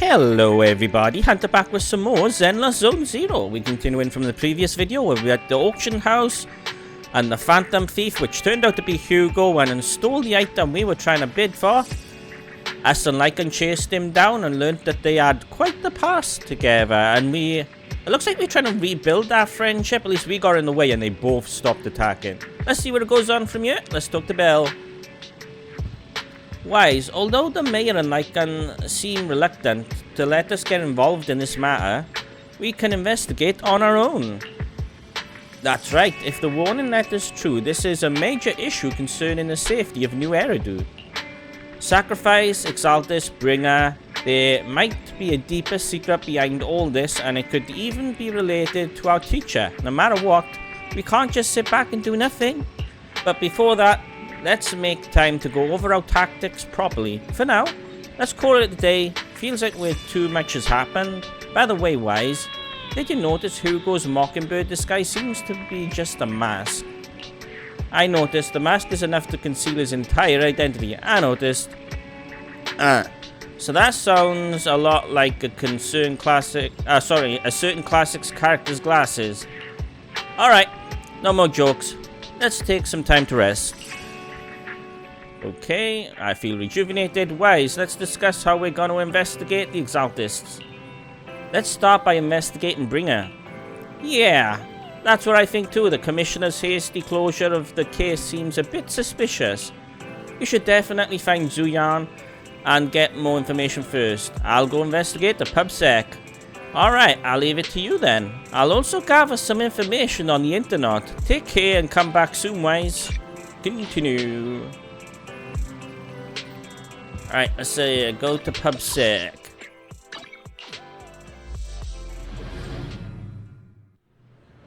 Hello everybody, Hunter back with some more Zenless Zone Zero. We continuing from the previous video where we were at the auction house and the Phantom Thief, which turned out to be Hugo, went and stole the item we were trying to bid for. Us and Lycan chased him down and learned that they had quite the past together, and it looks like we're trying to rebuild our friendship. At least we got in the way and they both stopped attacking. Let's see what it goes on from here. Let's talk to Bill. Wise, although the mayor and Lycan seem reluctant to let us get involved in this matter, we can investigate on our own. That's right, if the warning letter's true, this is a major issue concerning the safety of New Eridu. Sacrifice, Exaltus, Bringer, there might be a deeper secret behind all this, and it could even be related to our teacher. No matter what, we can't just sit back and do nothing. But before that, let's make time to go over our tactics properly. For now, let's call it a day. Feels like too much has happened. By the way, Wise, did you notice Hugo's mockingbird disguise seems to be just a mask? I noticed the mask is enough to conceal his entire identity. I noticed. So that sounds a lot like a certain classic's character's glasses. Alright, no more jokes. Let's take some time to rest. Okay, I feel rejuvenated. Wise, let's discuss how we're going to investigate the Exaltists. Let's start by investigating Bringer. Yeah, that's what I think too. The Commissioner's hasty closure of the case seems a bit suspicious. We should definitely find Zuyan and get more information first. I'll go investigate the PubSec. Alright, I'll leave it to you then. I'll also gather some information on the internet. Take care and come back soon, Wise. Continue. Alright, let's say go to PubSec.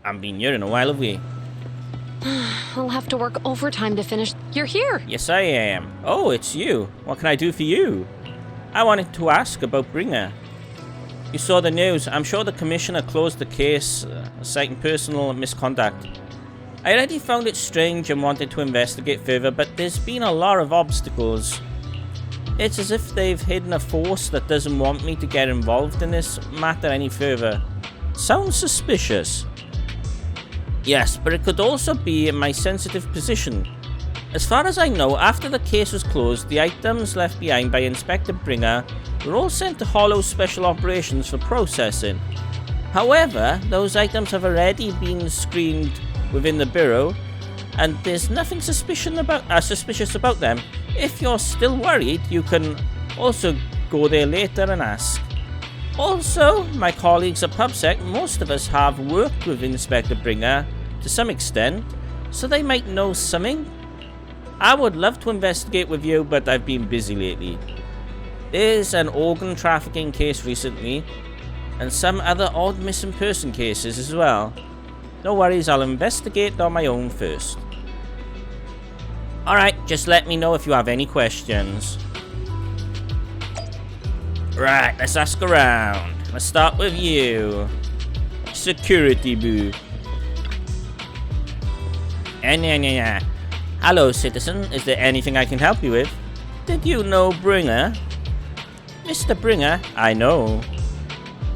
I've been here in a while, have we? I'll have to work overtime to finish. You're here! Yes, I am. Oh, it's you. What can I do for you? I wanted to ask about Bringer. You saw the news. I'm sure the Commissioner closed the case, citing personal misconduct. I already found it strange and wanted to investigate further, but there's been a lot of obstacles. It's as if they've hidden a force that doesn't want me to get involved in this matter any further. Sounds suspicious. Yes, but it could also be in my sensitive position. As far as I know, after the case was closed, the items left behind by Inspector Bringer were all sent to Hollow Special Operations for processing. However, those items have already been screened within the Bureau, and there's nothing suspicious about them. If you're still worried, you can also go there later and ask. Also, my colleagues at PubSec, most of us have worked with Inspector Bringer to some extent, so they might know something. I would love to investigate with you, but I've been busy lately. There's an organ trafficking case recently, and some other odd missing person cases as well. No worries, I'll investigate on my own first. Alright, just let me know if you have any questions. Right, let's ask around. Let's start with you. Security boo. Hello, citizen. Is there anything I can help you with? Did you know Bringer? Mr. Bringer? I know.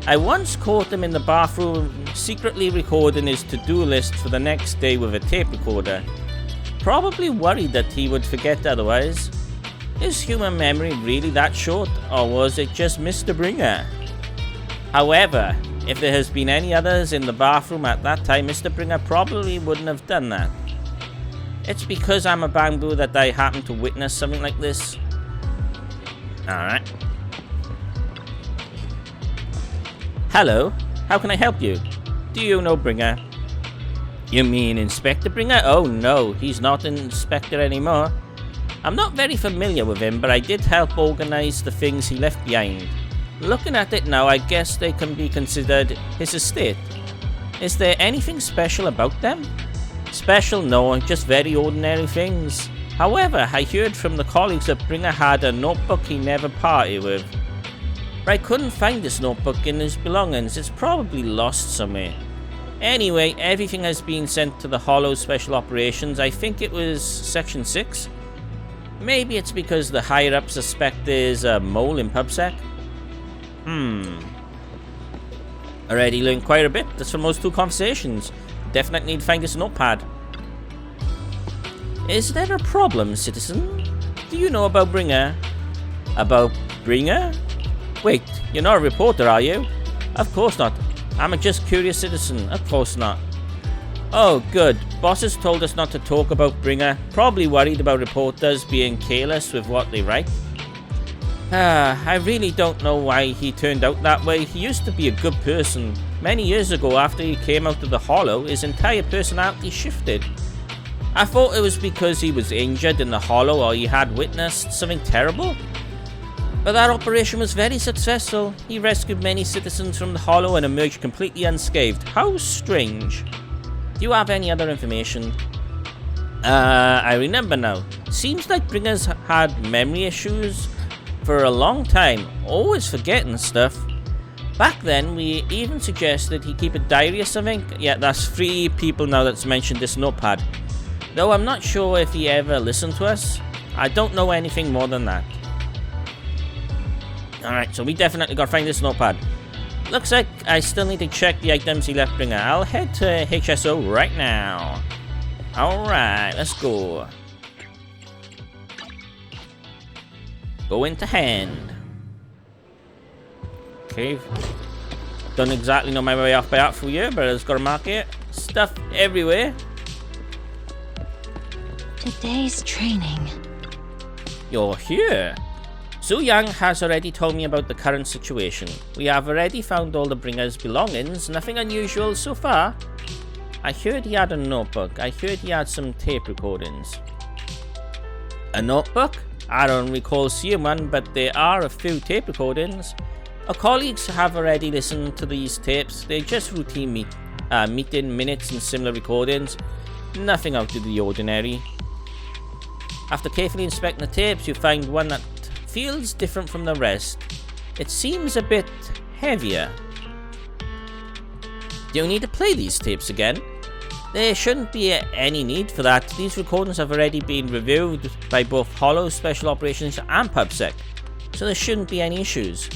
I once caught him in the bathroom secretly recording his to-do list for the next day with a tape recorder. Probably worried that he would forget otherwise. Is human memory really that short, or was it just Mr. Bringer? However, if there has been any others in the bathroom at that time, Mr. Bringer probably wouldn't have done that. It's because I'm a bamboo that I happen to witness something like this. Alright. Hello, how can I help you? Do you know Bringer? You mean Inspector Bringer? Oh no, he's not an inspector anymore. I'm not very familiar with him, but I did help organize the things he left behind. Looking at it now, I guess they can be considered his estate. Is there anything special about them? Special? No, just very ordinary things. However, I heard from the colleagues that Bringer had a notebook he never parted with. But I couldn't find this notebook in his belongings. It's probably lost somewhere. Anyway, everything has been sent to the Hollow Special Operations. I think it was Section 6. Maybe it's because the higher-up suspect there's a mole in PubSec. Already learned quite a bit just from those two conversations. Definitely need to find this notepad. Is there a problem, citizen? Do you know about Bringer? About Bringer? Wait, you're not a reporter, are you? Of course not. I'm a just curious citizen. Of course not. Oh, good. Bosses told us not to talk about Bringer. Probably worried about reporters being careless with what they write. I really don't know why he turned out that way. He used to be a good person. Many years ago, after he came out of the Hollow, his entire personality shifted. I thought it was because he was injured in the Hollow or he had witnessed something terrible. But that operation was very successful. He rescued many citizens from the Hollow and emerged completely unscathed. How strange. Do you have any other information? I remember now. Seems like Bringer's had memory issues for a long time, always forgetting stuff. Back then, we even suggested he keep a diary or something. Yeah, that's 3 people now that's mentioned this notepad. Though I'm not sure if he ever listened to us. I don't know anything more than that. Alright, so we definitely gotta find this notepad. Looks like I still need to check the items he left Bringer. I'll head to HSO right now. Alright, let's go. Go into hand. Okay. Don't exactly know my way off by heart for you, but I just gotta mark it. Stuff everywhere. Today's training. You're here. Su Yang has already told me about the current situation. We have already found all the Bringer's belongings. Nothing unusual so far. I heard he had a notebook. I heard he had some tape recordings. A notebook? I don't recall seeing one, but there are a few tape recordings. Our colleagues have already listened to these tapes. They're just routine meeting minutes and similar recordings. Nothing out of the ordinary. After carefully inspecting the tapes, you find one that feels different from the rest. It seems a bit heavier. Do you need to play these tapes again? There shouldn't be any need for that. These recordings have already been reviewed by both Hollow Special Operations and PubSec, so there shouldn't be any issues.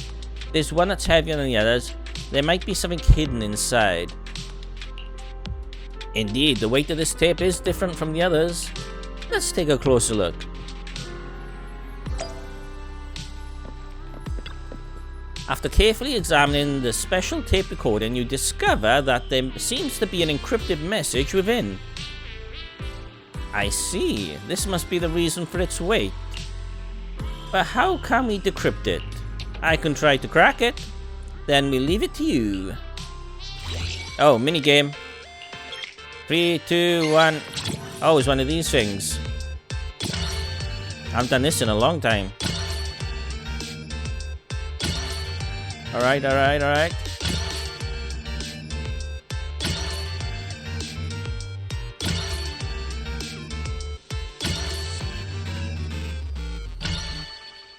There's one that's heavier than the others. There might be something hidden inside. Indeed, the weight of this tape is different from the others. Let's take a closer look. After carefully examining the special tape recording, you discover that there seems to be an encrypted message within. I see. This must be the reason for its weight. But how can we decrypt it? I can try to crack it. Then we leave it to you. Oh, minigame. 3, 2, 1. Oh, it's one of these things. I've done this in a long time. Alright, alright, alright.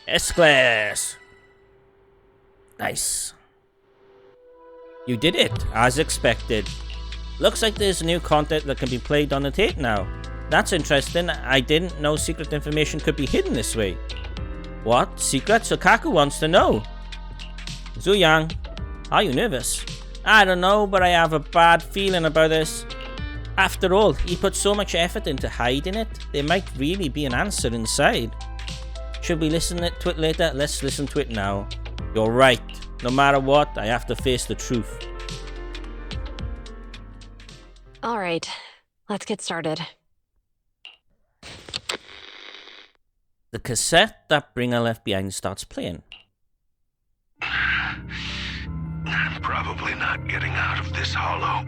S-Class. Nice. You did it, as expected. Looks like there's new content that can be played on the tape now. That's interesting. I didn't know secret information could be hidden this way. What? Secret? Sokaku wants to know. Zuyang, are you nervous? I don't know, but I have a bad feeling about this. After all, he put so much effort into hiding it. There might really be an answer inside. Should we listen to it later? Let's listen to it now. You're right. No matter what, I have to face the truth. All right, let's get started. The cassette that Bringer left behind starts playing. I'm probably not getting out of this hollow,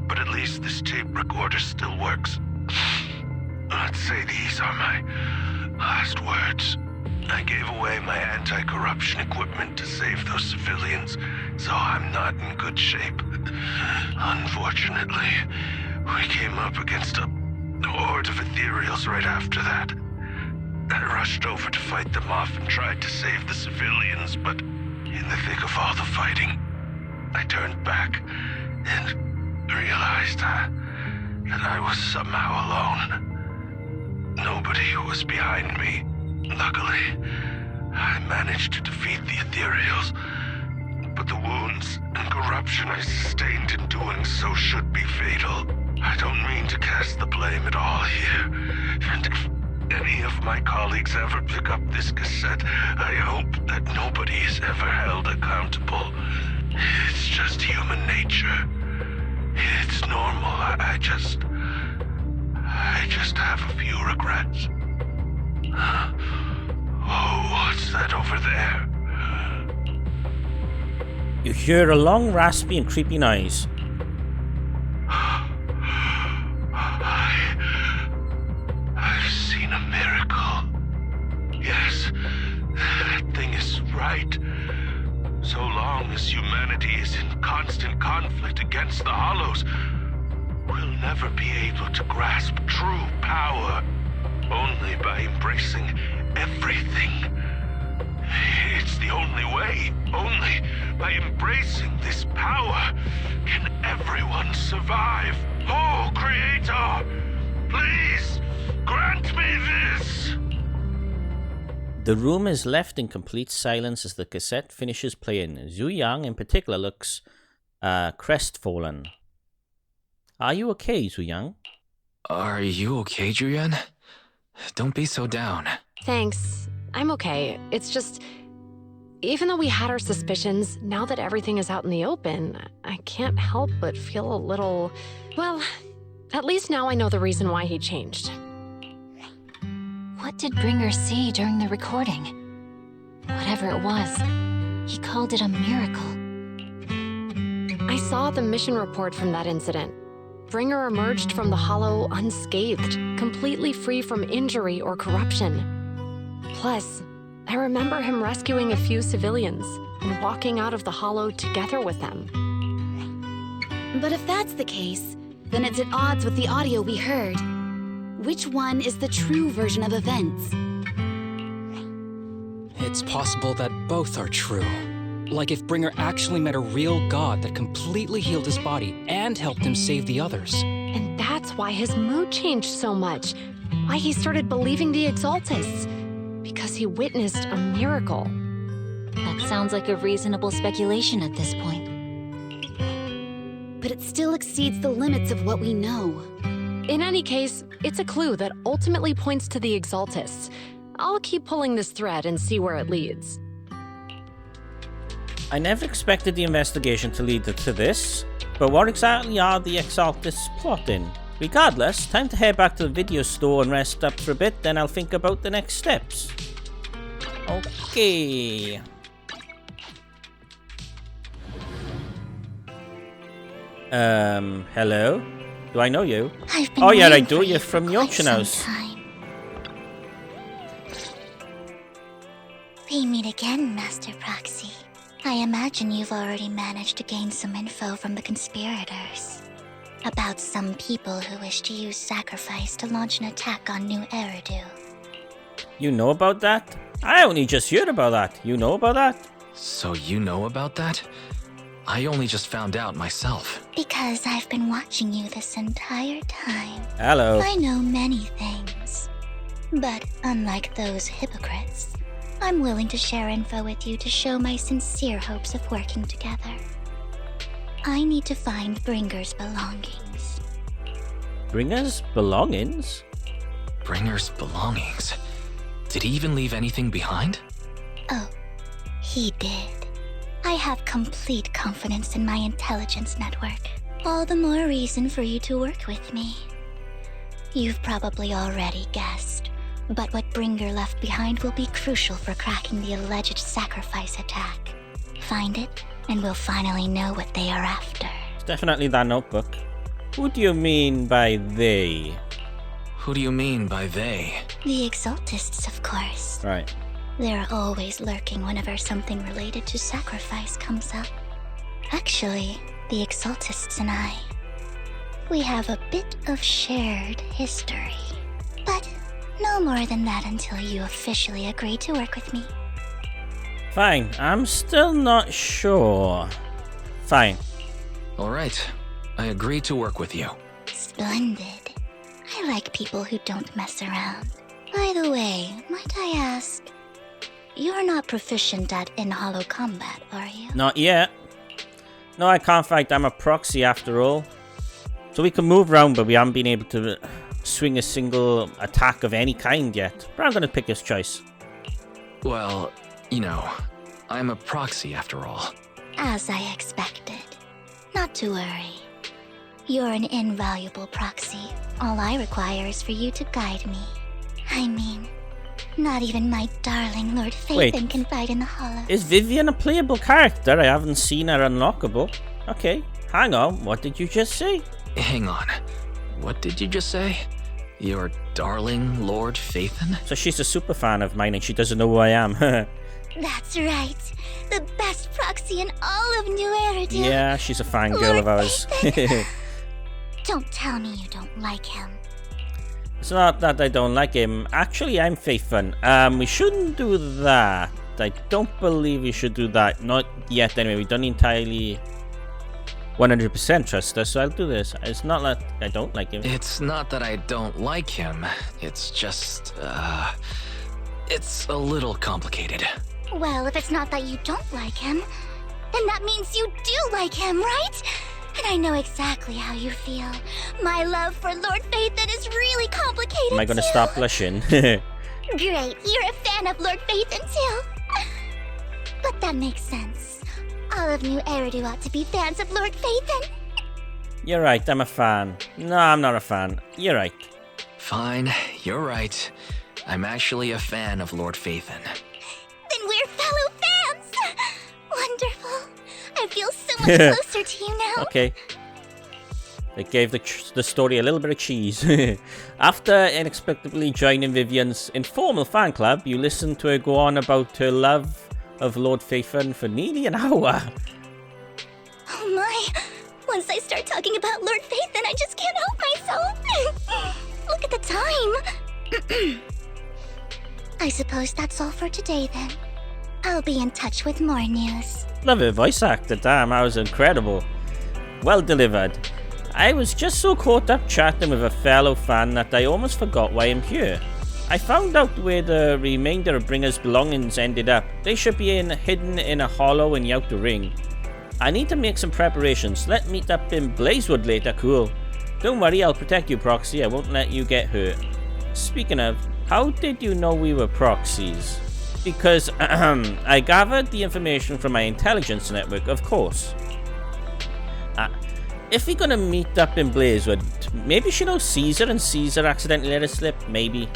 but at least this tape recorder still works. Let's say these are my last words. I gave away my anti-corruption equipment to save those civilians, so I'm not in good shape. Unfortunately, we came up against a horde of ethereals right after that. I rushed over to fight them off and tried to save the civilians, but in the thick of all the fighting, I turned back and realized that I was somehow alone. Nobody was behind me. Luckily, I managed to defeat the ethereals but the wounds and corruption I sustained in doing so should be fatal. I don't mean to cast the blame at all here, and if any of my colleagues ever pick up this cassette, I hope that nobody is ever held accountable. It's just human nature. It's normal. I just have a few regrets. Oh, what's that over there? You hear a long, raspy and creepy noise. I've seen a miracle. Yes, that thing is right. So long as humanity is in constant conflict against the Hollows, we'll never be able to grasp true power. Only by embracing everything. It's the only way. Only by embracing this power can everyone survive. Oh, Creator, please grant me this. The room is left in complete silence as the cassette finishes playing. Zhu Yang in particular looks crestfallen. Are you okay, Zhu Yang? Are you okay, Julian? Don't be so down. Thanks. I'm okay. It's just, even though we had our suspicions, now that everything is out in the open, I can't help but feel a little... Well, at least now I know the reason why he changed. What did Bringer see during the recording? Whatever it was, he called it a miracle. I saw the mission report from that incident. Bringer emerged from the Hollow unscathed, completely free from injury or corruption. Plus, I remember him rescuing a few civilians and walking out of the Hollow together with them. But if that's the case, then it's at odds with the audio we heard. Which one is the true version of events? It's possible that both are true. Like if Bringer actually met a real god that completely healed his body and helped him save the others. And that's why his mood changed so much. Why he started believing the Exaltists. Because he witnessed a miracle. That sounds like a reasonable speculation at this point. But it still exceeds the limits of what we know. In any case, it's a clue that ultimately points to the Exaltists. I'll keep pulling this thread and see where it leads. I never expected the investigation to lead to this, but what exactly are the Exaltists plotting? Regardless, time to head back to the video store and rest up for a bit, then I'll think about the next steps. Okay. Hello? Do I know you? Oh yeah, I do. You're from the auction house. We meet again, Master Proxy. I imagine you've already managed to gain some info from the conspirators. About some people who wish to use sacrifice to launch an attack on New Eridu. You know about that? I only just heard about that. You know about that? So you know about that? I only just found out myself. Because I've been watching you this entire time. Hello. I know many things. But unlike those hypocrites, I'm willing to share info with you to show my sincere hopes of working together. I need to find Bringer's belongings. Bringer's belongings? Bringer's belongings? Did he even leave anything behind? Oh, he did. I have complete confidence in my intelligence network. All the more reason for you to work with me. You've probably already guessed, but what Bringer left behind will be crucial for cracking the alleged sacrifice attack. Find it, and we'll finally know what they are after. It's definitely that notebook. Who do you mean by they? Who do you mean by they? The Exaltists, of course. Right. They're always lurking whenever something related to sacrifice comes up. Actually, the Exaltists and I, we have a bit of shared history. But no more than that until you officially agree to work with me. Fine, I'm still not sure. Fine. Alright, I agree to work with you. Splendid. I like people who don't mess around. By the way, might I ask, you're not proficient at in-hollow combat, are you? Not yet. No, I can't fight. I'm a proxy after all. So we can move around, but we haven't been able to swing a single attack of any kind yet. But I'm going to pick his choice. Well, you know, I'm a proxy after all. As I expected. Not to worry. You're an invaluable proxy. All I require is for you to guide me. I mean, not even my darling Lord Phaethon can fight in the hollows. Is Vivian a playable character? I haven't seen her unlockable. Okay, hang on. What did you just say? Hang on. What did you just say? Your darling Lord Phaethon? So she's a super fan of mine and she doesn't know who I am. That's right. The best proxy in all of New Eridu. Yeah, she's a fangirl of ours. Don't tell me you don't like him. It's not that I don't like him. Actually, I'm Phaethon. We shouldn't do that. I don't believe we should do that. Not yet, anyway. We don't entirely 100% trust us, so I'll do this. It's not that I don't like him. It's not that I don't like him. It's just, it's a little complicated. Well, if it's not that you don't like him, then that means you do like him, right? And I know exactly how you feel. My love for Lord Phaethon is really complicated. Am I going to too. stop blushing? Great, you're a fan of Lord Phaethon too. But that makes sense. All of New Eridu ought to be fans of Lord Phaethon. You're right, I'm a fan. No, I'm not a fan. You're right. Fine, you're right. I'm actually a fan of Lord Phaethon. Then we're fellow fans! Wonderful. I feel so much closer to you now. Okay. They gave the story a little bit of cheese. After inexplicably joining Vivian's informal fan club, you listen to her go on about her love of Lord Phaethon for nearly an hour. Oh my. Once I start talking about Lord Phaethon, I just can't help myself. Look at the time. I suppose that's all for today then. I'll be in touch with more news. Love her voice actor, damn, that was incredible. Well delivered. I was just so caught up chatting with a fellow fan that I almost forgot why I'm here. I found out where the remainder of Bringer's belongings ended up. They should be hidden in a hollow in the outer ring. I need to make some preparations. Let's meet up in Blazewood later, cool. Don't worry, I'll protect you, Proxy. I won't let you get hurt. Speaking of, how did you know we were proxies? Because I gathered the information from my intelligence network, of course. If we're gonna meet up in Blazewood, maybe she knows Caesar and Caesar accidentally let us slip, maybe.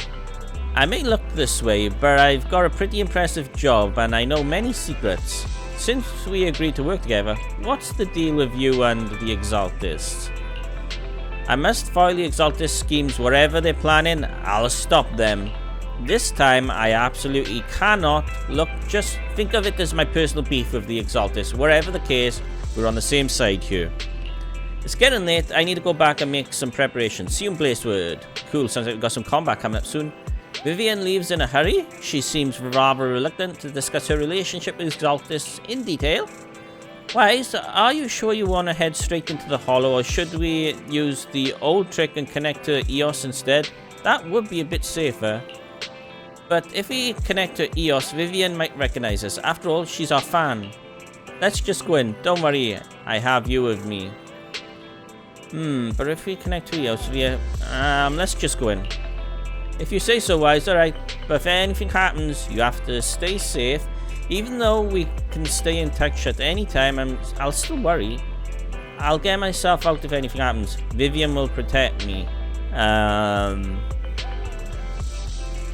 I may look this way, but I've got a pretty impressive job and I know many secrets. Since we agreed to work together, what's the deal with you and the Exaltists? I must foil the Exaltist schemes wherever they're planning. I'll stop them. This time, I absolutely cannot. Look, just think of it as my personal beef with the Exaltists. Whatever the case, we're on the same side here. It's getting late. I need to go back and make some preparations. See you in Blazewood. Cool, sounds like we've got some combat coming up soon. Vivian leaves in a hurry. She seems rather reluctant to discuss her relationship with Exaltists in detail. Wise, are you sure you want to head straight into the hollow, or should we use the old trick and connect to EOS instead? That would be a bit safer. But if we connect to EOS, Vivian might recognize us. After all, she's our fan. Let's just go in. Don't worry, I have you with me. But if we connect to EOS, let's just go in. If you say so, Wise, alright. But if anything happens, you have to stay safe. Even though we can stay in touch at any time, I'll still worry. I'll get myself out if anything happens. Vivian will protect me.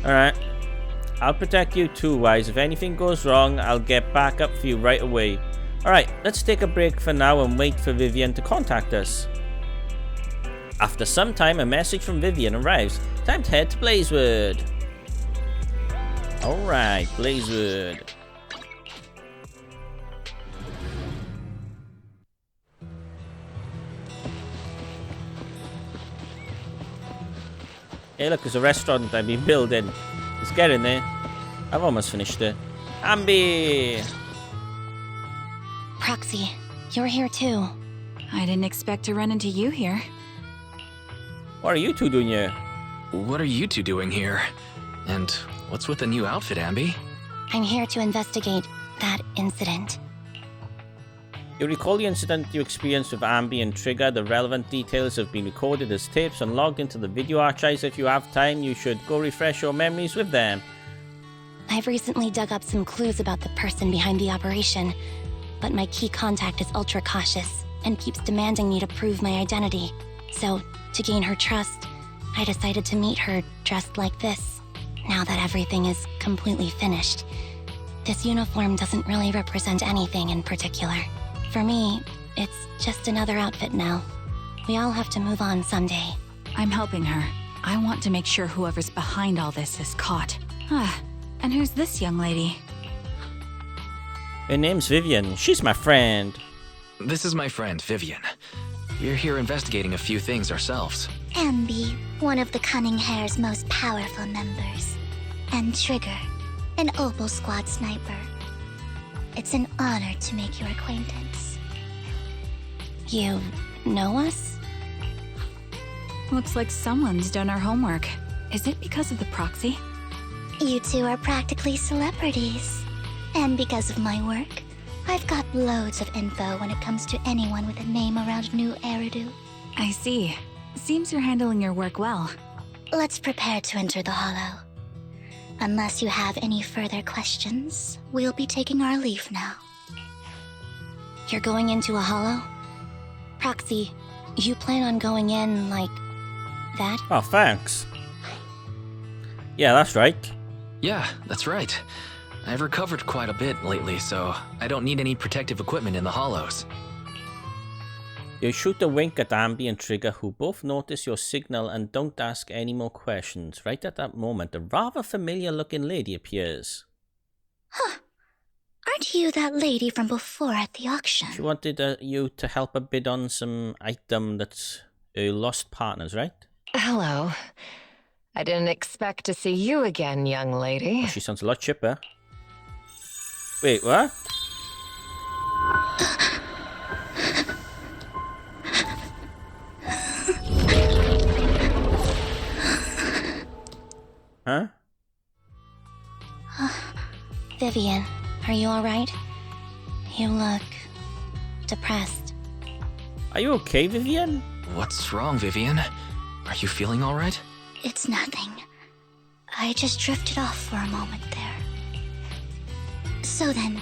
Alright. I'll protect you too, Wise. If anything goes wrong, I'll get back up for you right away. Alright, let's take a break for now and wait for Vivian to contact us. After some time, a message from Vivian arrives. Time to head to Blazewood. Alright, Blazewood. Hey look, there's a restaurant I've been building. Let's get in there. I've almost finished it. Ambi! Proxy, you're here too. I didn't expect to run into you here. What are you two doing here? What are you two doing here? And what's with the new outfit, Ambi? I'm here to investigate that incident. You recall the incident you experienced with Ambi and Trigger. The relevant details have been recorded as tapes and logged into the video archives. If you have time, you should go refresh your memories with them. I've recently dug up some clues about the person behind the operation, but my key contact is ultra cautious and keeps demanding me to prove my identity. So, to gain her trust, I decided to meet her dressed like this. Now that everything is completely finished, this uniform doesn't really represent anything in particular. For me, it's just another outfit now. We all have to move on someday. I'm helping her. I want to make sure whoever's behind all this is caught. Ah, and who's this young lady? Her name's Vivian. She's my friend. This is my friend, Vivian. We're here investigating a few things ourselves. Ambi, one of the Cunning Hair's most powerful members. And Trigger, an Opal Squad sniper. It's an honor to make your acquaintance. You know us? Looks like someone's done our homework. Is it because of the proxy? You two are practically celebrities. And because of my work, I've got loads of info when it comes to anyone with a name around New Eridu. I see. Seems you're handling your work well. Let's prepare to enter the Hollow. Unless you have any further questions, we'll be taking our leave now. You're going into a Hollow? Proxy, you plan on going in like that? Oh, thanks. Yeah, that's right. Yeah, that's right. I've recovered quite a bit lately, so I don't need any protective equipment in the hollows. You shoot a wink at Ambi and Trigger, who both notice your signal and don't ask any more questions. Right at that moment, a rather familiar-looking lady appears. Huh. Aren't you that lady from before at the auction? She wanted you to help her bid on some item that's lost partners, right? Hello. I didn't expect to see you again, young lady. Oh, she sounds a lot chipper. Wait, what? Huh? Vivian, are you alright? You look depressed. Are you okay, Vivian? What's wrong, Vivian? Are you feeling all right? It's nothing. I just drifted off for a moment there. So then,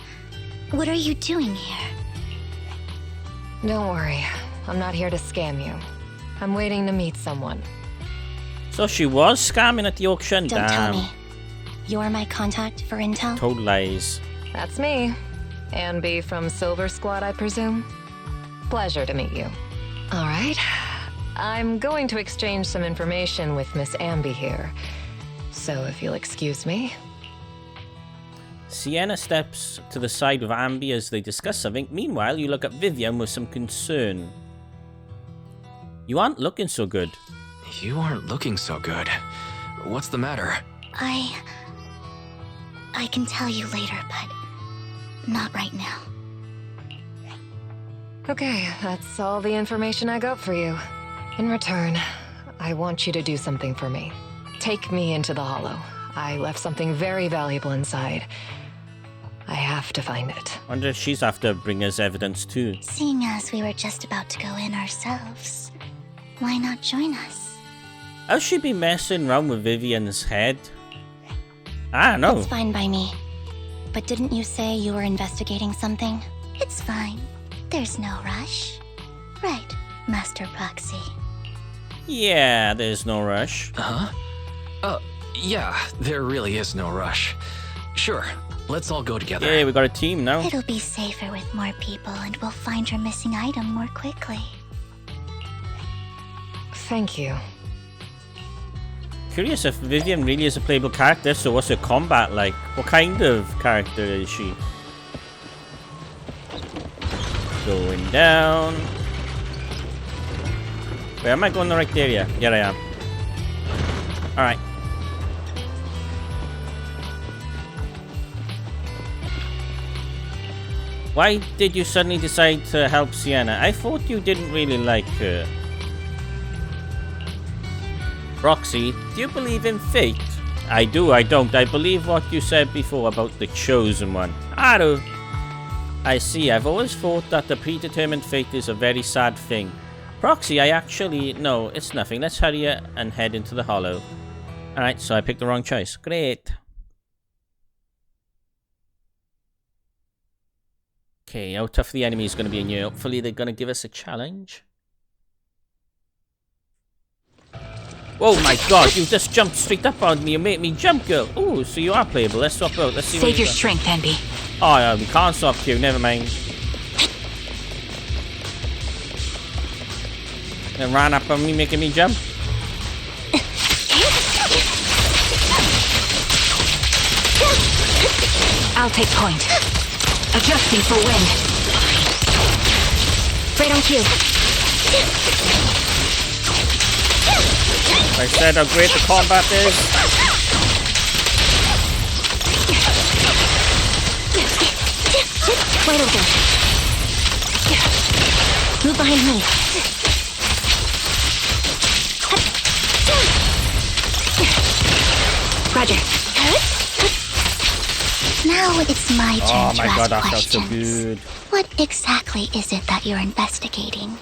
what are you doing here? Don't worry. I'm not here to scam you. I'm waiting to meet someone. So she was scamming at the auction? Don't tell Damn. me. You're my contact for intel? Total lies. That's me. Ambi from Silver Squad, I presume? Pleasure to meet you. All right. I'm going to exchange some information with Miss Ambi here. So if you'll excuse me. Sienna steps to the side of Ambi as they discuss something. Meanwhile, you look at Vivian with some concern. You aren't looking so good. You aren't looking so good. What's the matter? I can tell you later, but not right now. Okay, that's all the information I got for you. In return, I want you to do something for me. Take me into the Hollow. I left something very valuable inside. I have to find it. Wonder if she's after bring us evidence too. Seeing as we were just about to go in ourselves, why not join us? How's she be messing around with Vivian's head? I don't know. It's fine by me. But didn't you say you were investigating something? It's fine. There's no rush. Right, Master Proxy. Yeah, there's no rush. Huh? Yeah, there really is no rush. Sure, let's all go together. Yeah, we got a team now. It'll be safer with more people and we'll find your missing item more quickly. Thank you. Curious if Vivian really is a playable character, so what's her combat like? What kind of character is she? Going down. Wait, am I going the right area? Yeah, I am. Alright. Why did you suddenly decide to help Sienna? I thought you didn't really like her. Roxy, do you believe in fate? I do, I don't. I believe what you said before about the chosen one. I do. I see. I've always thought that the predetermined fate is a very sad thing. Proxy, I actually... No, it's nothing. Let's hurry and head into the hollow. Alright, so I picked the wrong choice. Great. Okay, how tough the enemy is going to be in here. Hopefully they're going to give us a challenge. Oh my god, you just jumped straight up on me and made me jump, girl. Ooh, so you are playable. Let's swap out. Let's see. Save your strength, Envy. Oh, yeah, we can't swap you. Never mind. And ran up on me, making me jump. I'll take point. Adjusting for wind. Right on cue. I said how great the combat is. Wide open. Move behind me. Roger. Now it's my turn Oh to my ask god, that felt questions. so good. What exactly is it that you're investigating?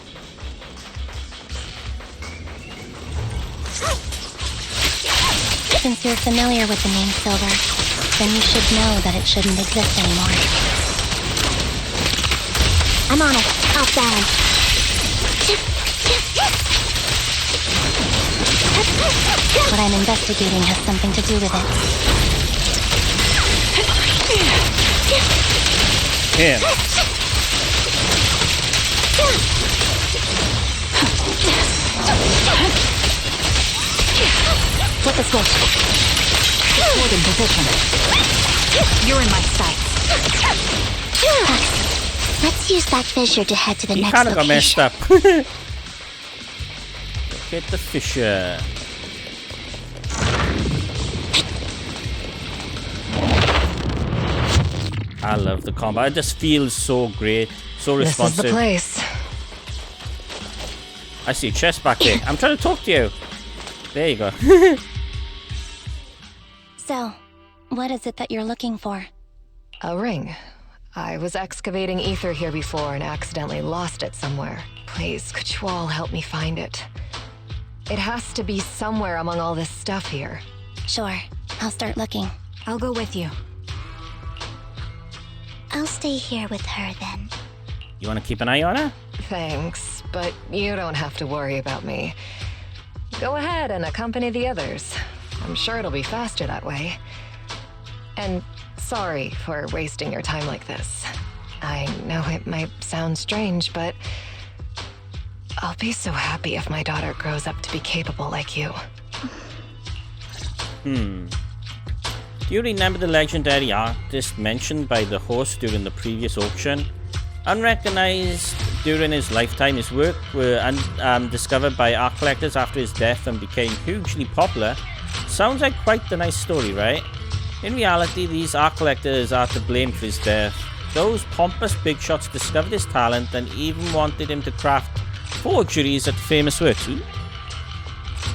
Since you're familiar with the name Silver, then you should know that it shouldn't exist anymore. I'm on it. Off balance. What I'm investigating has something to do with it. Here. Flip the switch. Hold in position. You're in my sights. Let's use that fissure to head to the He next kind of got messed location. up. Get the fissure. I love the combat. It just feels so great, so responsive. This is the place. I see a chest back there. I'm trying to talk to you. There you go. So, what is it that you're looking for? A ring. I was excavating ether here before and accidentally lost it somewhere. Please, could you all help me find it? It has to be somewhere among all this stuff here. Sure, I'll start looking. I'll go with you. I'll stay here with her then. You want to keep an eye on her? Thanks, but you don't have to worry about me. Go ahead and accompany the others. I'm sure it'll be faster that way. And sorry for wasting your time like this. I know it might sound strange, but I'll be so happy if my daughter grows up to be capable like you. Do you remember the legendary artist mentioned by the host during the previous auction? Unrecognized during his lifetime, his work were discovered by art collectors after his death and became hugely popular. Sounds like quite the nice story, right? In reality, these art collectors are to blame for his death. Those pompous big shots discovered his talent and even wanted him to craft forgeries at famous works.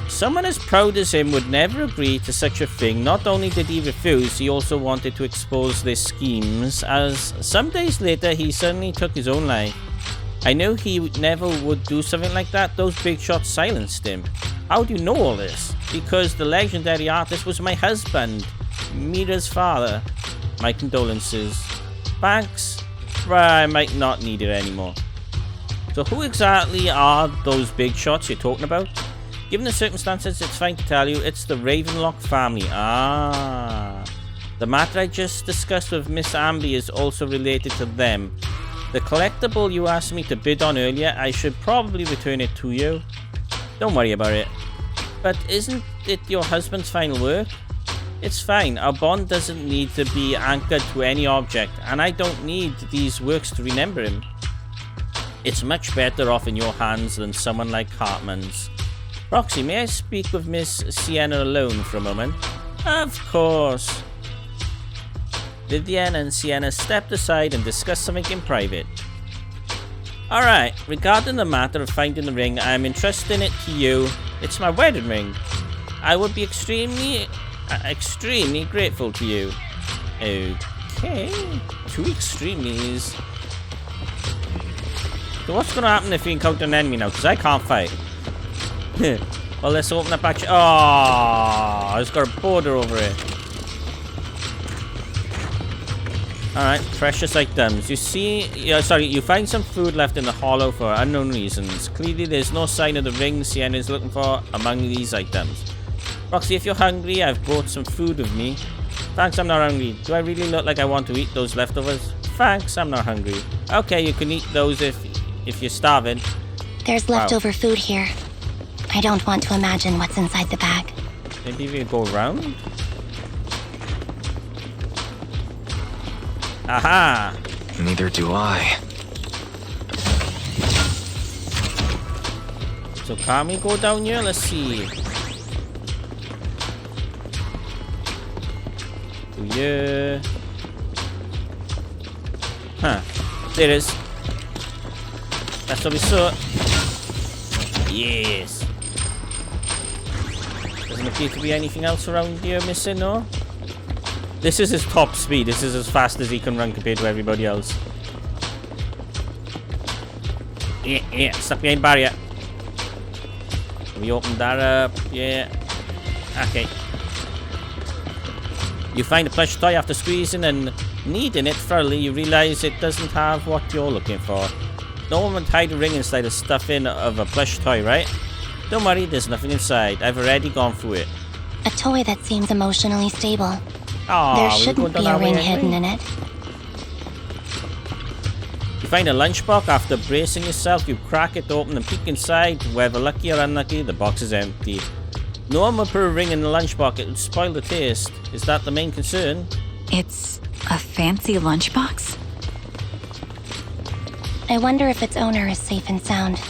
Someone as proud as him would never agree to such a thing. Not only did he refuse, he also wanted to expose their schemes, as some days later he suddenly took his own life. I knew he never would do something like that. Those big shots silenced him. How do you know all this? Because the legendary artist was my husband, Mira's father. My condolences. Thanks, but I might not need it anymore. So who exactly are those big shots you're talking about? Given the circumstances, it's fine to tell you, it's the Ravenlock family. Ah. The matter I just discussed with Miss Amby is also related to them. The collectible you asked me to bid on earlier, I should probably return it to you. Don't worry about it. But isn't it your husband's final work? It's fine, our bond doesn't need to be anchored to any object, and I don't need these works to remember him. It's much better off in your hands than someone like Hartman's. Roxy, may I speak with Miss Sienna alone for a moment? Of course. Vivian and Sienna stepped aside and discussed something in private. Alright, regarding the matter of finding the ring, I am entrusting it to you. It's my wedding ring. I would be extremely Extremely grateful to you. Okay. 2 extremies. So what's gonna happen if we encounter an enemy now? Because I can't fight. Well, let's open up actually. Oh, it's got a border over it. Alright, precious items. You see, you find some food left in the hollow for unknown reasons. Clearly, there's no sign of the ring Sienna is looking for among these items. Roxy, if you're hungry, I've brought some food with me. Thanks, I'm not hungry. Do I really look like I want to eat those leftovers? Thanks, I'm not hungry. Okay, you can eat those if you're starving. There's leftover food here. I don't want to imagine what's inside the bag. Maybe we go around? Aha! Neither do I. So can we go down here? Let's see. Yeah. Huh. There it is. That's what we saw. Yes. Doesn't appear to be anything else around here missing, no? This is his top speed. This is as fast as he can run compared to everybody else. Yeah. Stuck behind barrier. We opened that up. Yeah. Okay. You find a plush toy after squeezing and kneading it thoroughly. You realize it doesn't have what you're looking for. No one would hide a ring inside a stuffing of a plush toy, right? Don't worry, there's nothing inside. I've already gone through it. A toy that seems emotionally stable. Aww, there shouldn't be a ring hidden in it. You find a lunchbox. After bracing yourself, you crack it open and peek inside. Whether lucky or unlucky, the box is empty. No one would put a ring in the lunchbox. It would spoil the taste. Is that the main concern? It's a fancy lunchbox? I wonder if its owner is safe and sound.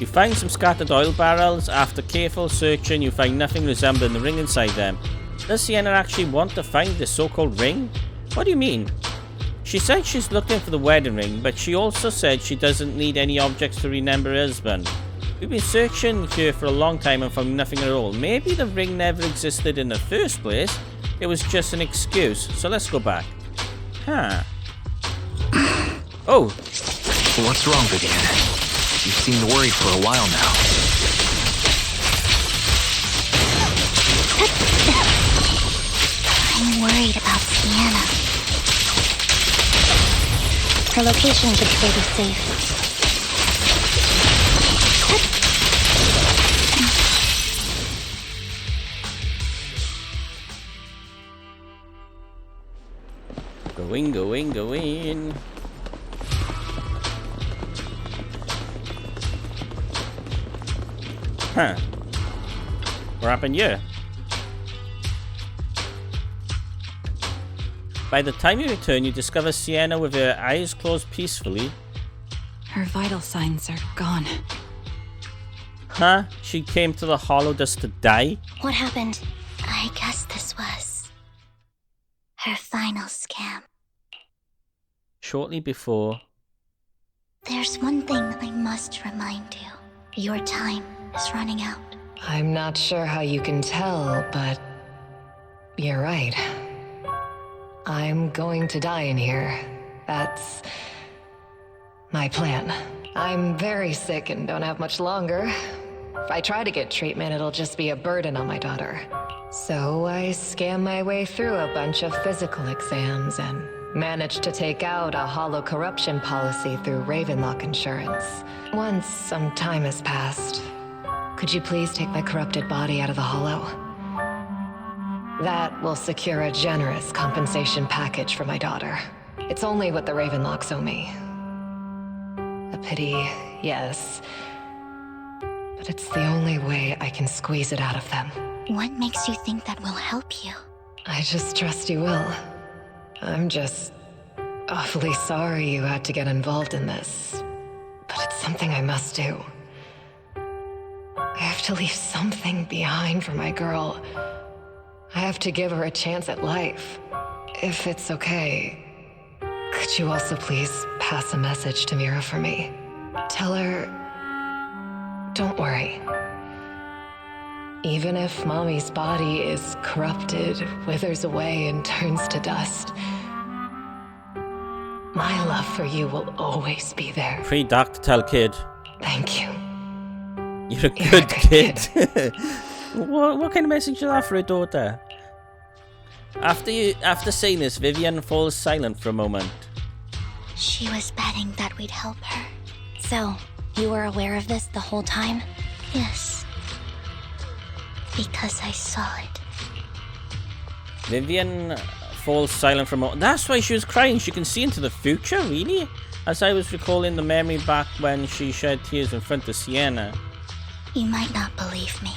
You find some scattered oil barrels. After careful searching, you find nothing resembling the ring inside them. Does Sienna actually want to find the so-called ring? What do you mean? She said she's looking for the wedding ring, but she also said she doesn't need any objects to remember her husband. We've been searching here for a long time and found nothing at all. Maybe the ring never existed in the first place. It was just an excuse. So let's go back. Huh. Oh. What's wrong, Vivian? You seem worried for a while now. I'm worried about Sienna. Her location should still be safe. Going. Huh. What happened here? By the time you return, you discover Sienna with her eyes closed peacefully. Her vital signs are gone. Huh? She came to the Hollow just to die? What happened? I guess this was her final scam. Shortly before. There's one thing I must remind you. Your time is running out. I'm not sure how you can tell, but you're right. I'm going to die in here. That's my plan. I'm very sick and don't have much longer. If I try to get treatment, it'll just be a burden on my daughter. So I scam my way through a bunch of physical exams and managed to take out a hollow corruption policy through Ravenlock Insurance. Once some time has passed, could you please take my corrupted body out of the hollow? That will secure a generous compensation package for my daughter. It's only what the Ravenlocks owe me. A pity, yes. But it's the only way I can squeeze it out of them. What makes you think that will help you? I just trust you will. I'm just awfully sorry you had to get involved in this. But it's something I must do. I have to leave something behind for my girl. I have to give her a chance at life. If it's okay, could you also please pass a message to Mira for me? Tell her, don't worry. Even if Mommy's body is corrupted, withers away, and turns to dust, my love for you will always be there. Pretty dark to tell, kid. Thank you. You're a good kid. What kind of message is that for a daughter? After saying this, Vivian falls silent for a moment. She was betting that we'd help her. So, you were aware of this the whole time? Yes. Because I saw it. Vivian falls silent for a moment. That's why she was crying. She can see into the future, really? As I was recalling the memory back when she shed tears in front of Sienna. You might not believe me,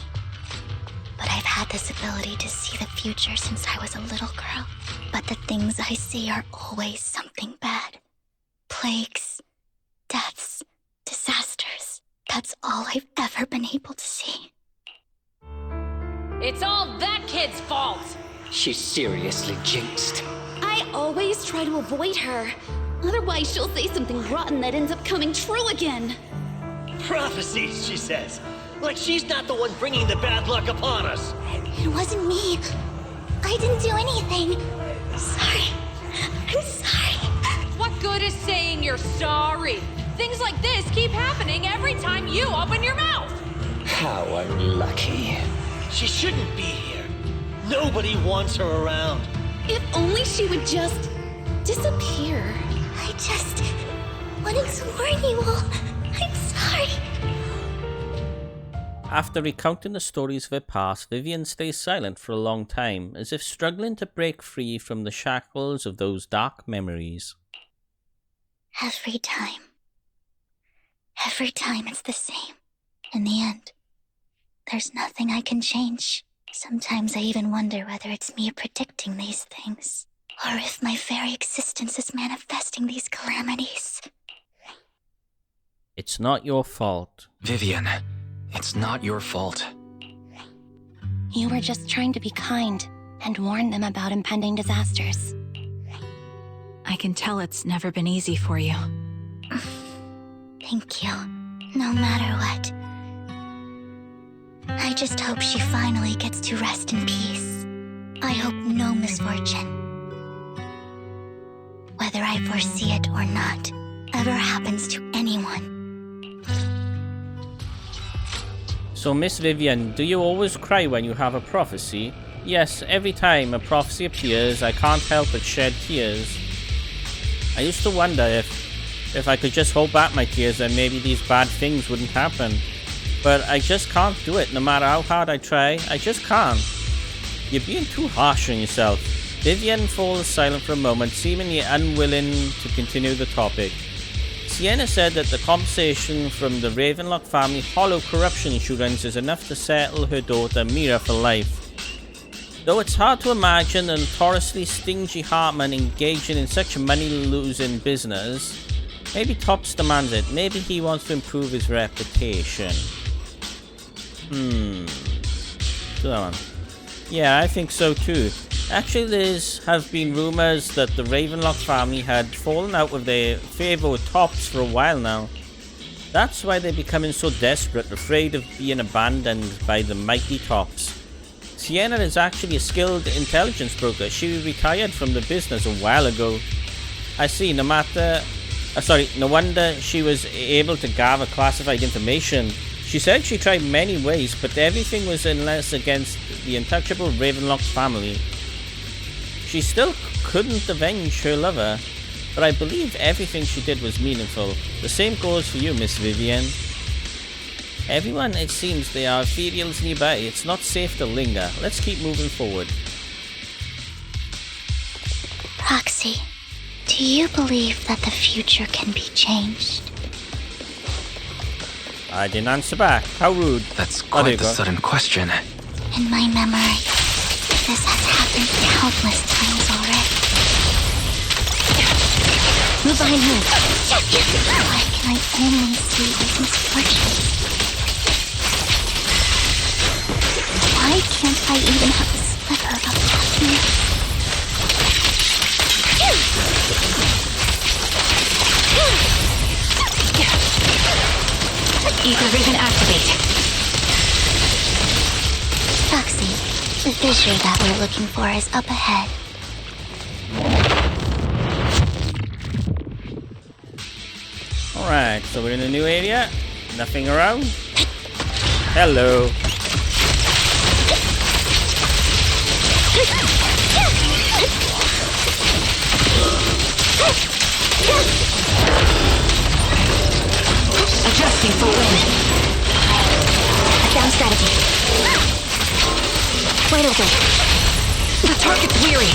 but I've had this ability to see the future since I was a little girl. But the things I see are always something bad. Plagues, deaths, disasters. That's all I've ever been able to see. It's all that kid's fault! She's seriously jinxed. I always try to avoid her. Otherwise, she'll say something rotten that ends up coming true again. Prophecies, she says. Like she's not the one bringing the bad luck upon us. It wasn't me. I didn't do anything. Sorry. I'm sorry. What good is saying you're sorry? Things like this keep happening every time you open your mouth! How unlucky. She shouldn't be here. Nobody wants her around. If only she would just disappear. I just wanted to warn you all. I'm sorry. After recounting the stories of her past, Vivian stays silent for a long time, as if struggling to break free from the shackles of those dark memories. Every time it's the same. In the end, there's nothing I can change. Sometimes I even wonder whether it's me predicting these things, or if my very existence is manifesting these calamities. It's not your fault. Vivian, it's not your fault. You were just trying to be kind and warn them about impending disasters. I can tell it's never been easy for you. Thank you. No matter what. I just hope she finally gets to rest in peace. I hope no misfortune, whether I foresee it or not, ever happens to anyone. So, Miss Vivian, do you always cry when you have a prophecy? Yes, every time a prophecy appears, I can't help but shed tears. I used to wonder if I could just hold back my tears, then maybe these bad things wouldn't happen. But I just can't do it, no matter how hard I try. I just can't. You're being too harsh on yourself. Vivian falls silent for a moment, seemingly unwilling to continue the topic. Sienna said that the compensation from the Ravenlock family hollow corruption insurance is enough to settle her daughter Mira for life. Though it's hard to imagine a notoriously stingy Hartman engaging in such a money-losing business, maybe Tops demands it. Maybe he wants to improve his reputation. So on. Yeah, I think so too. Actually, there have been rumors that the Ravenlock family had fallen out with their favour with Tops for a while now. That's why they're becoming so desperate, afraid of being abandoned by the mighty Tops. Sienna is actually a skilled intelligence broker. She retired from the business a while ago. I see, no wonder she was able to gather classified information. She said she tried many ways, but everything was unless against the untouchable Ravenlock family. She still couldn't avenge her lover, but I believe everything she did was meaningful. The same goes for you, Miss Vivian. Everyone, it seems there are ethereals nearby. It's not safe to linger. Let's keep moving forward. Roxy, do you believe that the future can be changed? I didn't answer back. How rude. That's quite the sudden question. In my memory, this has happened countless times already. Move behind me. Why can I only see these misfortunes? Why can't I even have a sliver of happiness? Ether vision activate. fissure that we're looking for is up ahead. Alright, so we're in a new area. Nothing around. Hello. Adjusting for wind. I found strategy. Wide open. The target's weary.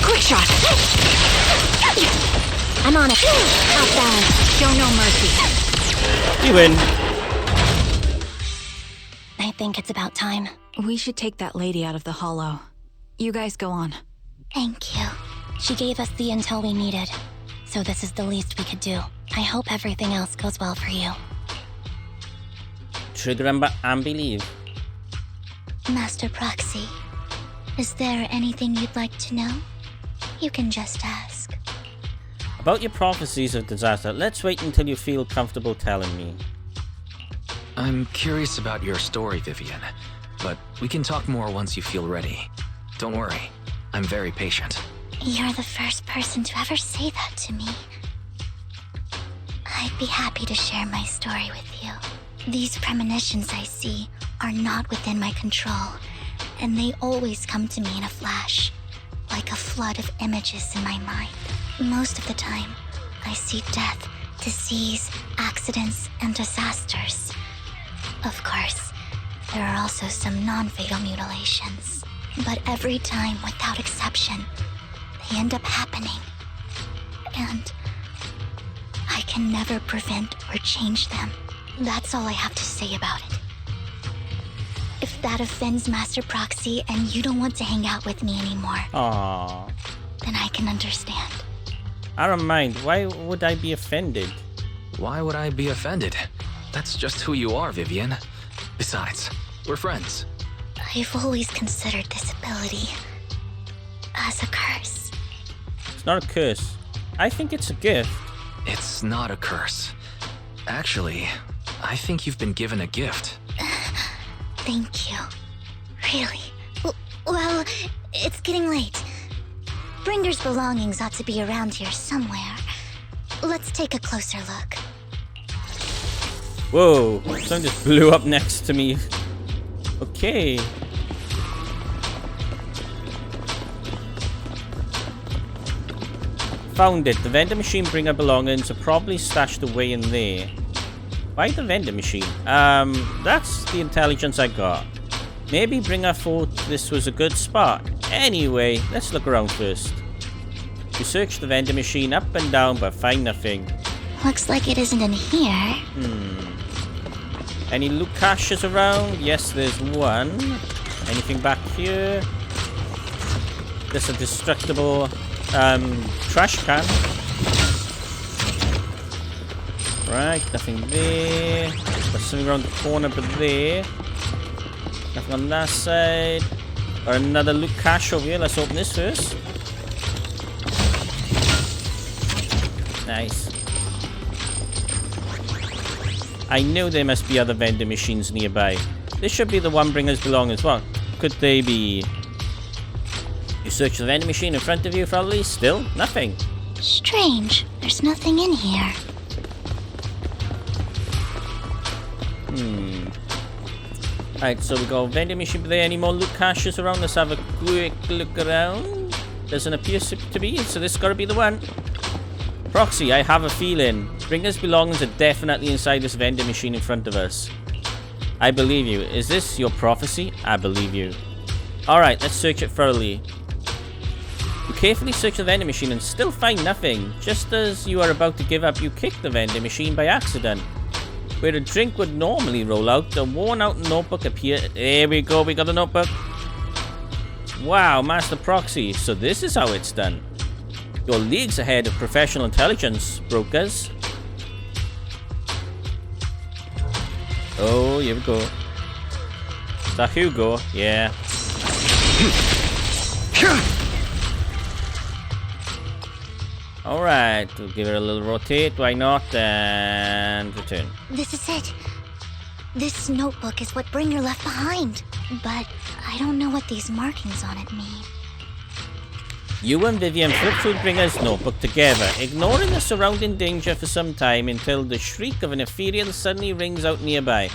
Quick shot. I'm on it. Off balance. Show no mercy. You win. I think it's about time. We should take that lady out of the hollow. You guys go on. Thank you. She gave us the intel we needed, so this is the least we could do. I hope everything else goes well for you. Trigger and believe. Master Proxy, is there anything you'd like to know? You can just ask. About your prophecies of disaster, let's wait until you feel comfortable telling me. I'm curious about your story, Vivian, but we can talk more once you feel ready. Don't worry, I'm very patient. You're the first person to ever say that to me. I'd be happy to share my story with you. These premonitions I see are not within my control, and they always come to me in a flash, like a flood of images in my mind. Most of the time, I see death, disease, accidents, and disasters. Of course, there are also some non-fatal mutilations, but every time, without exception, they end up happening. And I can never prevent or change them. That's all I have to say about it. If that offends Master Proxy and you don't want to hang out with me anymore, Aww. then I can understand. I don't mind. Why would I be offended? Why would I be offended? That's just who you are, Vivian. Besides, we're friends. I've always considered this ability as a curse. It's not a curse. I think it's a gift. It's not a curse. Actually, I think you've been given a gift. Thank you. Really? Well, it's getting late. Bringer's belongings ought to be around here somewhere. Let's take a closer look. Whoa, something just blew up next to me. Okay. Found it. The vending machine bringer belongings are probably stashed away in there. Why the vending machine? That's the intelligence I got. Maybe Bringer thought this was a good spot. Anyway, let's look around first. We search the vending machine up and down but find nothing. Looks like it isn't in here. Any loot caches around? Yes, there's one. Anything back here? There's a destructible trash can. Right, nothing there. There's something around the corner but there. Nothing on that side. Or another loot cache over here. Let's open this first. Nice. I know there must be other vending machines nearby. This should be the one Bringer's belongings. What could they be? You search the vending machine in front of you for at least still nothing. Strange. There's nothing in here. Alright, so we got a vending machine. Are there any more loot caches around? Let's have a quick look around. Doesn't appear to be, so this gotta be the one. Proxy, I have a feeling. Bringer's belongings are definitely inside this vending machine in front of us. I believe you. Is this your prophecy? I believe you. Alright, let's search it thoroughly. You carefully search the vending machine and still find nothing. Just as you are about to give up, you kick the vending machine by accident. Where a drink would normally roll out, a worn-out notebook appeared. There we go, we got the notebook. Wow, Master Proxy, so this is how it's done. You're leagues ahead of professional intelligence brokers. Oh, here we go. Is that Hugo? Yeah. Alright, we'll give it a little rotate, why not? And return. This is it. This notebook is what Bringer left behind. But I don't know what these markings on it mean. You and Vivian flip through Bringer's notebook together, ignoring the surrounding danger for some time until the shriek of an ethereal suddenly rings out nearby.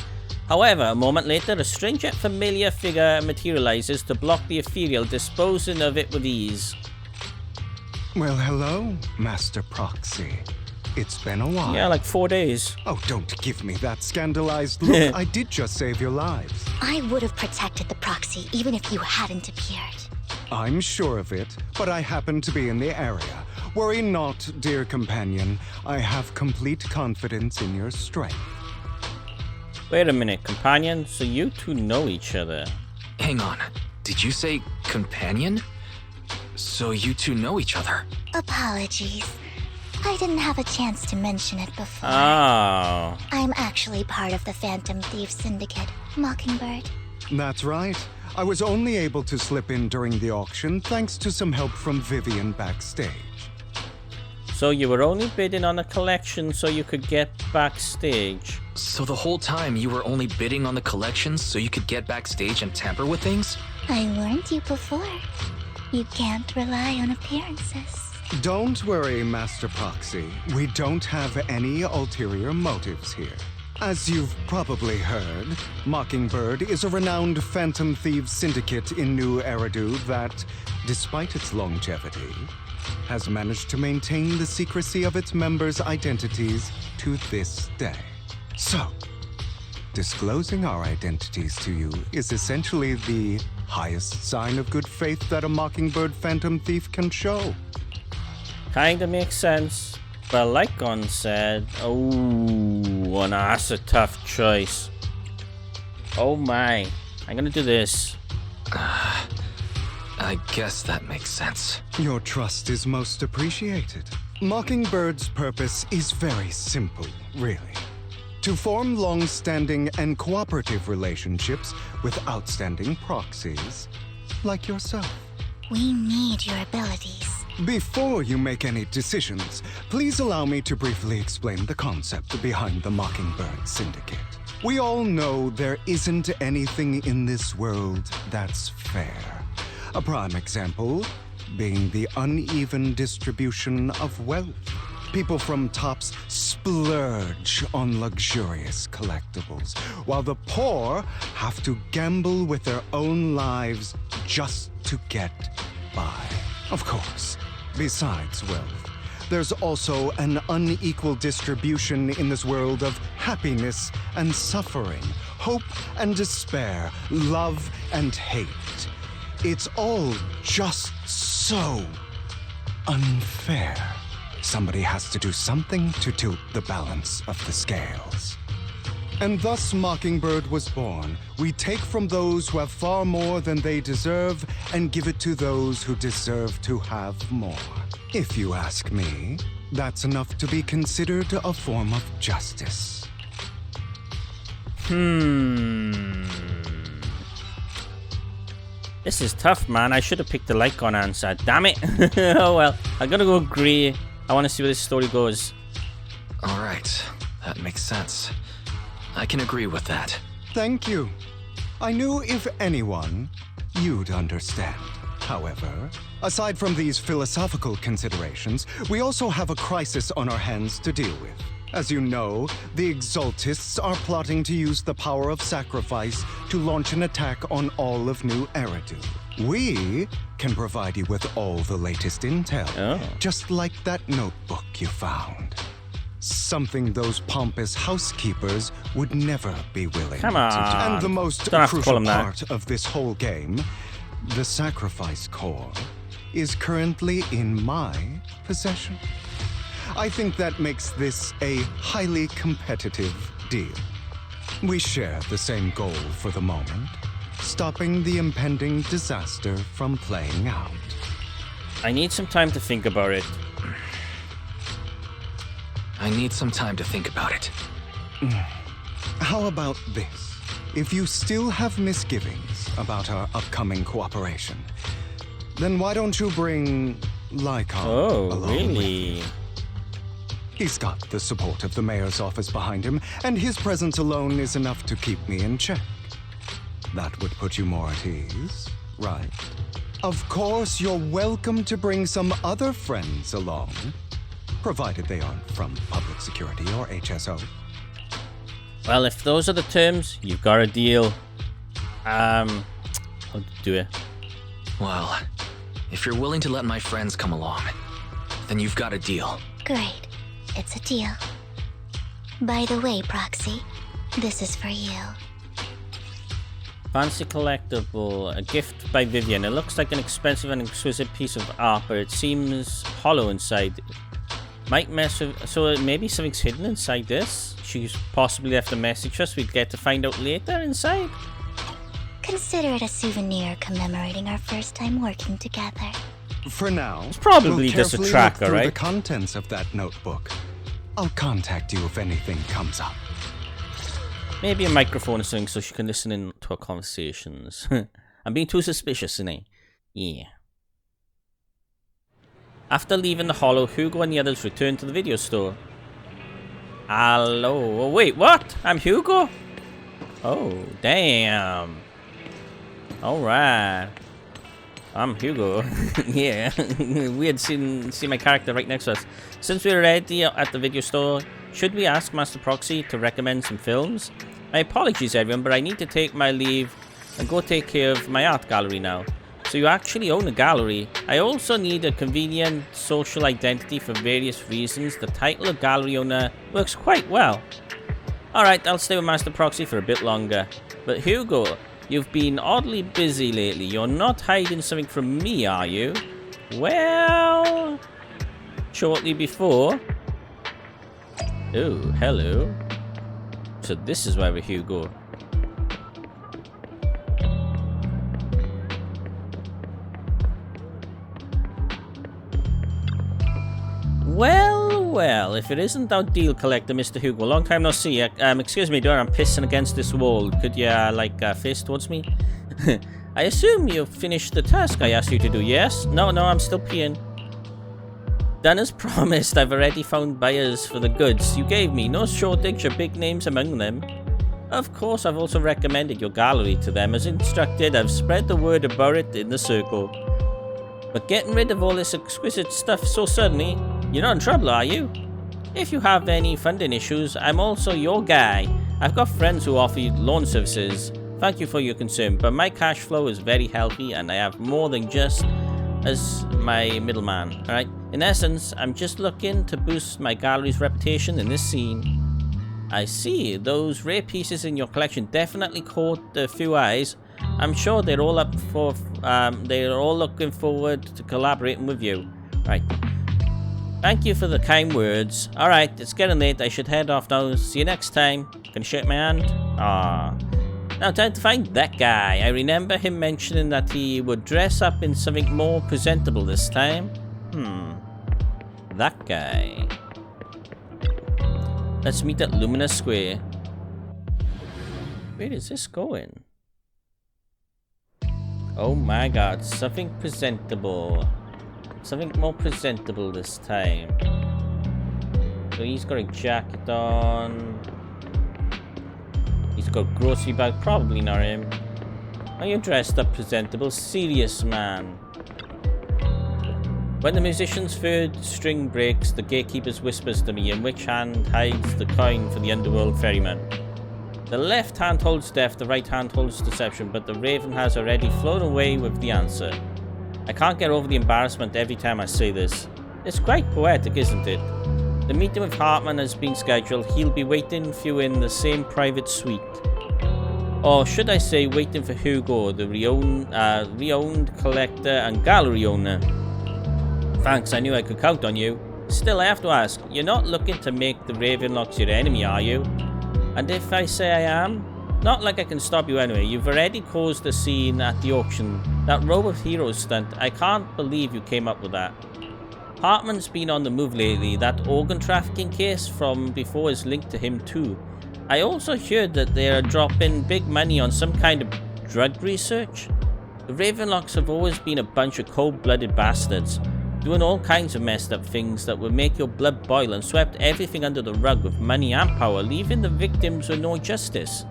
However, a moment later, a strange yet familiar figure materializes to block the ethereal, disposing of it with ease. Well, hello, Master Proxy. It's been a while. Yeah, like 4 days. Oh, don't give me that scandalized look. I did just save your lives. I would have protected the proxy even if you hadn't appeared. I'm sure of it, but I happen to be in the area. Worry not, dear companion. I have complete confidence in your strength. Wait a minute, companion? So you two know each other? Hang on. Did you say companion? So you two know each other? Apologies. I didn't have a chance to mention it before. Oh. I'm actually part of the Phantom Thieves Syndicate, Mockingbird. That's right. I was only able to slip in during the auction thanks to some help from Vivian backstage. So you were only bidding on a collection so you could get backstage? So the whole time you were only bidding on the collections so you could get backstage and tamper with things? I warned you before. You can't rely on appearances. Don't worry, Master Proxy. We don't have any ulterior motives here. As you've probably heard, Mockingbird is a renowned Phantom Thieves syndicate in New Eridu that, despite its longevity, has managed to maintain the secrecy of its members' identities to this day. So, disclosing our identities to you is essentially the highest sign of good faith that a Mockingbird Phantom Thief can show. Kinda makes sense. But like Gon said, oh, that's a tough choice. Oh my, I'm gonna do this. I guess that makes sense. Your trust is most appreciated. Mockingbird's purpose is very simple, really. To form long-standing and cooperative relationships with outstanding proxies, like yourself. We need your abilities. Before you make any decisions, please allow me to briefly explain the concept behind the Mockingbird Syndicate. We all know there isn't anything in this world that's fair. A prime example being the uneven distribution of wealth. People from tops splurge on luxurious collectibles, while the poor have to gamble with their own lives just to get by. Of course, besides wealth, there's also an unequal distribution in this world of happiness and suffering, hope and despair, love and hate. It's all just so unfair. Somebody has to do something to tilt the balance of the scales. And thus Mockingbird was born. We take from those who have far more than they deserve and give it to those who deserve to have more. If you ask me, that's enough to be considered a form of justice. This is tough, man. I should have picked the Lycon answer. Damn it. Oh well, I'm gonna go agree. I want to see where this story goes. Alright, that makes sense. I can agree with that. Thank you. I knew if anyone, you'd understand. However, aside from these philosophical considerations, we also have a crisis on our hands to deal with. As you know, the Exaltists are plotting to use the power of sacrifice to launch an attack on all of New Eridu. We can provide you with all the latest intel, just like that notebook you found. Something those pompous housekeepers would never be willing to do. And the most crucial part of this whole game, the sacrifice core, is currently in my possession. I think that makes this a highly competitive deal. We share the same goal for the moment, stopping the impending disaster from playing out. I need some time to think about it. I need some time to think about it. How about this? If you still have misgivings about our upcoming cooperation, then why don't you bring Lycon Oh, along really? with you. He's got the support of the mayor's office behind him, and his presence alone is enough to keep me in check. That would put you more at ease, right? Of course, you're welcome to bring some other friends along, provided they aren't from public security or HSO. Well, if those are the terms, you've got a deal. I'll do it. Well, if you're willing to let my friends come along, then you've got a deal. Great. It's a deal. By the way, Proxy, this is for you. Fancy collectible, a gift by Vivian. It looks like an expensive and exquisite piece of art, but it seems hollow inside. Might mess with, so maybe something's hidden inside this? She's possibly left a message us we'd get to find out later inside? Consider it a souvenir commemorating our first time working together. For now, it's probably we'll just a carefully tracker, look through right? the contents of that notebook. I'll contact you if anything comes up. Maybe a microphone or something so she can listen in to our conversations. I'm being too suspicious, innit? Yeah. After leaving the hollow, Hugo and the others returned to the video store. Hello. Oh, wait, what? I'm Hugo? Oh, damn. Alright. I'm Hugo. Yeah. We had seen my character right next to us. Since we're already at the video store, should we ask Master Proxy to recommend some films? My apologies, everyone, but I need to take my leave and go take care of my art gallery now. So you actually own a gallery. I also need a convenient social identity for various reasons. The title of gallery owner works quite well. Alright, I'll stay with Master Proxy for a bit longer. But Hugo, you've been oddly busy lately. You're not hiding something from me, are you? Well, shortly before. Oh, hello. So this is where we're Hugo. Well, if it isn't our deal collector, Mr. Hugo. Long time no see. Excuse me, Dora, I'm pissing against this wall. Could you, face towards me? I assume you've finished the task I asked you to do, yes? No, I'm still peeing. Done as promised, I've already found buyers for the goods you gave me. No shortage of big names among them. Of course, I've also recommended your gallery to them. As instructed, I've spread the word about it in the circle. But getting rid of all this exquisite stuff so suddenly, you're not in trouble, are you? If you have any funding issues, I'm also your guy. I've got friends who offer you loan services. Thank you for your concern, but my cash flow is very healthy and I have more than just as my middleman, alright? In essence, I'm just looking to boost my gallery's reputation in this scene. I see, those rare pieces in your collection definitely caught a few eyes. I'm sure they're all looking forward to collaborating with you. Right. Thank you for the kind words. Alright, it's getting late. I should head off now. See you next time. Can you shake my hand? Ah. Now time to find that guy. I remember him mentioning that he would dress up in something more presentable this time. That guy. Let's meet at Lumina Square. Where is this going? Oh my god, something presentable. Something more presentable this time. So he's got a jacket on. He's got a grocery bag, probably not him. Are you dressed up presentable? Serious man. When the musician's third string breaks, the gatekeeper whispers to me in which hand hides the coin for the underworld ferryman. The left hand holds death, the right hand holds deception, but the raven has already flown away with the answer. I can't get over the embarrassment every time I say this. It's quite poetic, isn't it? The meeting with Hartman has been scheduled. He'll be waiting for you in the same private suite. Or should I say waiting for Hugo, the reowned collector and gallery owner. Thanks, I knew I could count on you. Still, I have to ask, you're not looking to make the Ravenlocks your enemy, are you? And if I say I am, not like I can stop you anyway. You've already caused a scene at the auction. That row of heroes stunt, I can't believe you came up with that. Hartman's been on the move lately. That organ trafficking case from before is linked to him too. I also heard that they are dropping big money on some kind of drug research. The Ravenlocks have always been a bunch of cold-blooded bastards. doing all kinds of messed up things that would make your blood boil, and swept everything under the rug with money and power, leaving the victims with no justice.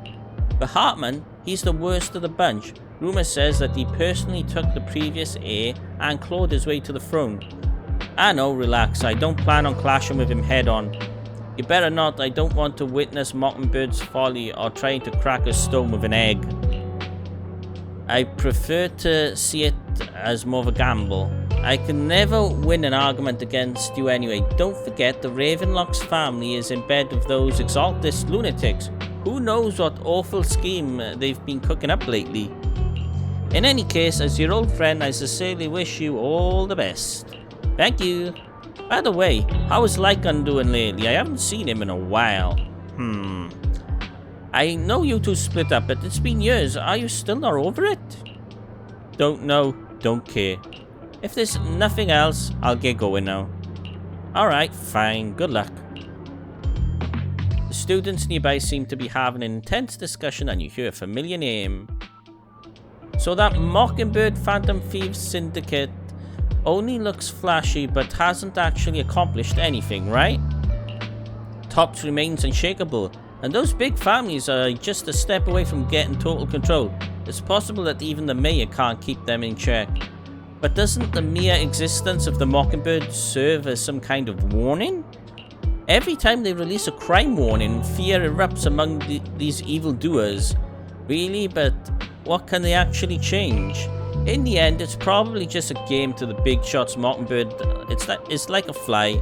But Hartman, he's the worst of the bunch. Rumor says that he personally took the previous heir and clawed his way to the throne. I know, relax, I don't plan on clashing with him head on. You better not, I don't want to witness Mockingbird's folly or trying to crack a stone with an egg. I prefer to see it as more of a gamble. I can never win an argument against you anyway. Don't forget the Ravenlock's family is in bed with those Exaltist lunatics. Who knows what awful scheme they've been cooking up lately. In any case, as your old friend, I sincerely wish you all the best. Thank you. By the way, how is Lycan doing lately? I haven't seen him in a while. I know you two split up, but it's been years. Are you still not over it? Don't know. Don't care. If there's nothing else, I'll get going now. Alright, fine. Good luck. The students nearby seem to be having an intense discussion, and you hear a familiar name. So that Mockingbird Phantom Thieves Syndicate only looks flashy but hasn't actually accomplished anything, right? Tops remains unshakable, and those big families are just a step away from getting total control. It's possible that even the mayor can't keep them in check. But doesn't the mere existence of the Mockingbird serve as some kind of warning? Every time they release a crime warning, fear erupts among these evildoers. Really, but what can they actually change? In the end, it's probably just a game to the big shots Mockingbird. It's like a fly,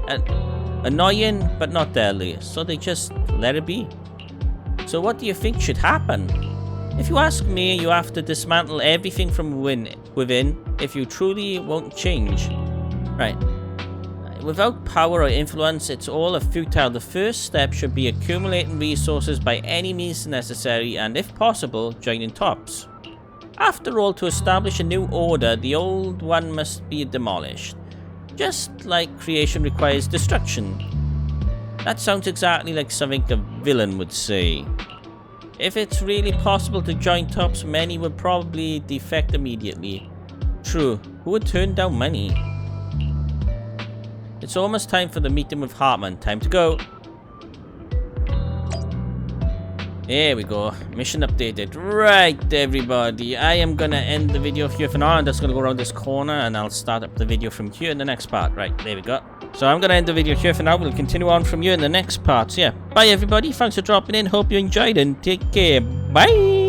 annoying but not deadly, so they just let it be. So what do you think should happen? If you ask me, you have to dismantle everything from within if you truly won't change. Right. Without power or influence, it's all futile. The first step should be accumulating resources by any means necessary, and if possible, joining tops. After all, to establish a new order, the old one must be demolished. Just like creation requires destruction. That sounds exactly like something a villain would say. If it's really possible to join tops, many would probably defect immediately. True, who would turn down money? It's almost time for the meeting with Hartman. Time to go. There we go. Mission updated. Right, everybody. I am gonna end the video here for now. I'm just gonna go around this corner and I'll start up the video from here in the next part. Right, there we go. So I'm gonna end the video here for now. We'll continue on from here in the next part. So yeah, bye everybody. Thanks for dropping in. Hope you enjoyed and take care. Bye.